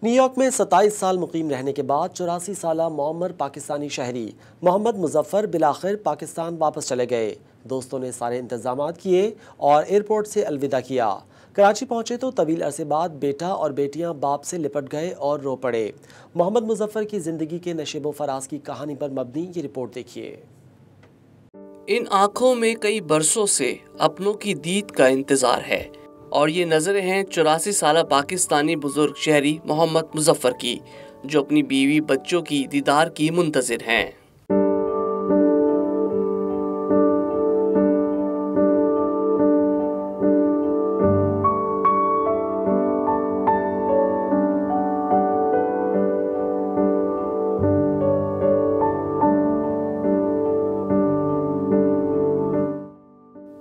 New York میں 27 سال مقیم رہنے کے بعد 84 سالہ معمر پاکستانی شہری محمد مظفر بالآخر پاکستان واپس چلے گئے۔ دوستوں نے سارے انتظامات کیے اور ایئرپورٹ سے الوداع کیا۔ کراچی پہنچے تو طویل عرصے بعد بیٹا اور بیٹیاں باپ سے لپٹ گئے اور رو پڑے۔ محمد مظفر کی زندگی کے نشیب و فراز کی کہانی پر مبنی یہ رپورٹ دیکھیے۔ ان آنکھوں میں کئی برسوں سے اپنوں کی دید کا انتظار ہے، اور یہ نظریں ہیں 84 سالہ پاکستانی بزرگ شہری محمد مظفر کی، جو اپنی بیوی بچوں کی دیدار کی منتظر ہیں۔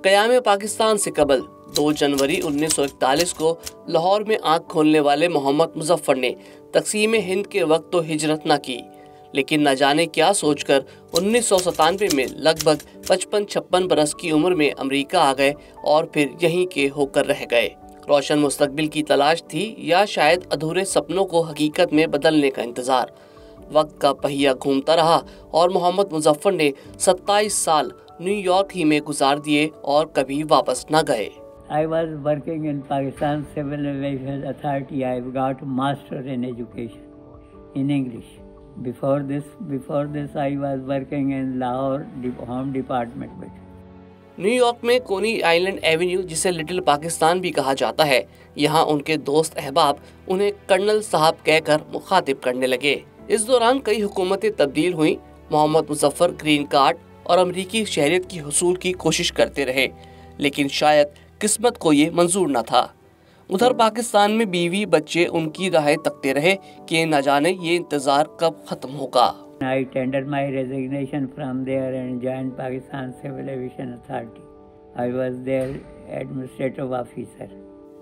قیام پاکستان سے قبل 2 جنوری 1941 کو لاہور میں آنکھ کھولنے والے محمد مظفر نے تقسیم ہند کے وقت تو ہجرت نہ کی، لیکن نہ جانے کیا سوچ کر 1997 میں لگ بھگ 55-56 برس کی عمر میں امریکہ آ گئے اور پھر یہیں کے ہو کر رہ گئے۔ روشن مستقبل کی تلاش تھی یا شاید ادھورے سپنوں کو حقیقت میں بدلنے کا انتظار؟ وقت کا پہیہ گھومتا رہا اور محمد مظفر نے 27 سال نیو یارک ہی میں گزار دیے اور کبھی واپس نہ گئے۔ I was working in Pakistan Civil Aviation Authority. I got master in education in English. Before this, I was working in Lahore Home Department with. New York میں کونی آئلینڈ ایونیو، جسے لٹل پاکستان بھی کہا جاتا ہے، یہاں ان کے دوست احباب انہیں کرنل صاحب کہہ کر مخاطب کرنے لگے۔ اس دوران کئی حکومتیں تبدیل ہوئیں۔ محمد مظفر گرین کارڈ اور امریکی شہریت کی حصول کی کوشش کرتے رہے، لیکن شاید قسمت کو یہ منظور نہ تھا۔ ادھر پاکستان میں بیوی بچے ان کی راہیں تکتے رہے کہ نہ جانے یہ انتظار کب ختم ہوگا۔ I tendered my resignation from there and joined Pakistan Civil Aviation Authority. I was their administrative officer.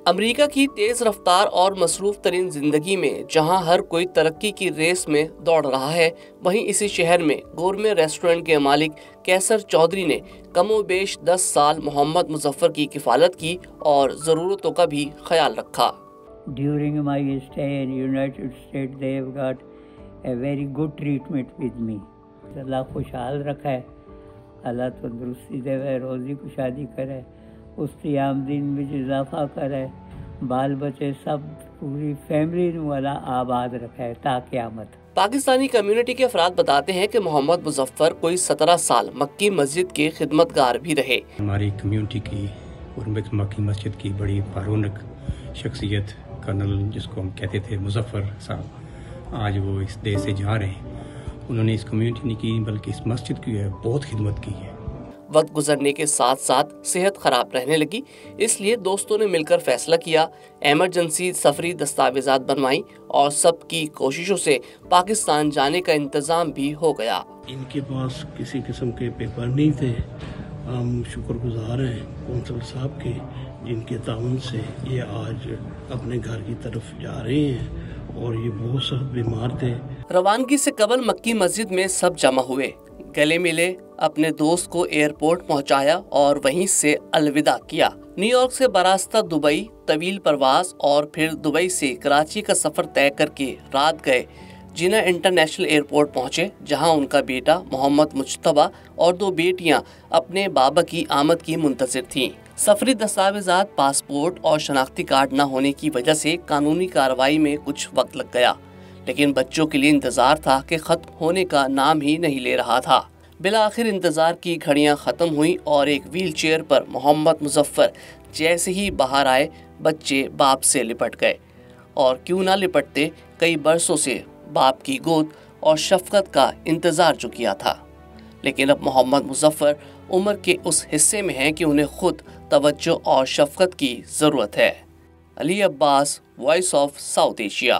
امریکہ کی تیز رفتار اور مصروف ترین زندگی میں جہاں ہر کوئی ترقی کی ریس میں دوڑ رہا ہے، وہیں اسی شہر میں گورمے ریسٹورنٹ کے مالک کیسر چودھری نے کم و بیش 10 سال محمد مظفر کی کفالت کی اور ضرورتوں کا بھی خیال رکھا۔ During my stay in United States, they have got a very good treatment with me. اللہ خوشحال رکھا ہے، اللہ تندرستی دے، روزی کشادی کرے، اس کی آمدن میں اضافہ کرے، بال بچے سب پوری فیملی نو اللہ آباد رکھے تا قیامت۔ پاکستانی کمیونٹی کے افراد بتاتے ہیں کہ محمد مظفر کوئی 17 سال مکی مسجد کے خدمتگار بھی رہے۔ ہماری کمیونٹی کی اور مکی مسجد کی بڑی رونق شخصیت کرنل، جس کو ہم کہتے تھے مظفر صاحب، آج وہ اس دیش سے جا رہے ہیں۔ انہوں نے اس کمیونٹی نے کی بلکہ اس مسجد کی بہت خدمت کی ہے۔ وقت گزرنے کے ساتھ ساتھ صحت خراب رہنے لگی، اس لیے دوستوں نے مل کر فیصلہ کیا، ایمرجنسی سفری دستاویزات بنوائیں اور سب کی کوششوں سے پاکستان جانے کا انتظام بھی ہو گیا۔ ان کے پاس کسی قسم کے پیپر نہیں تھے۔ ہم شکر گزار ہیں کونسل صاحب کے، جن کے تعاون سے یہ آج اپنے گھر کی طرف جا رہے ہیں، اور یہ بہت سخت بیمار تھے۔ روانگی سے قبل مکی مسجد میں سب جمع ہوئے، گلے ملے، اپنے دوست کو ایئرپورٹ پہنچایا اور وہیں سے الوداع کیا۔ نیو یارک سے براستہ دبئی طویل پرواز اور پھر دبئی سے کراچی کا سفر طے کر کے رات گئے جنہ انٹرنیشنل ایئرپورٹ پہنچے، جہاں ان کا بیٹا محمد مجتبیٰ اور 2 بیٹیاں اپنے بابا کی آمد کی منتظر تھیں۔ سفری دستاویزات، پاسپورٹ اور شناختی کارڈ نہ ہونے کی وجہ سے قانونی کارروائی میں کچھ وقت لگ گیا، لیکن بچوں کے لیے انتظار تھا کہ ختم ہونے کا نام ہی نہیں لے رہا تھا۔ بالآخر انتظار کی گھڑیاں ختم ہوئیں اور ایک ویل چیئر پر محمد مظفر جیسے ہی باہر آئے، بچے باپ سے لپٹ گئے، اور کیوں نہ لپٹتے، کئی برسوں سے باپ کی گود اور شفقت کا انتظار جو کیا تھا۔ لیکن اب محمد مظفر عمر کے اس حصے میں ہیں کہ انہیں خود توجہ اور شفقت کی ضرورت ہے۔ علی عباس، وائس آف ساؤتھ ایشیا۔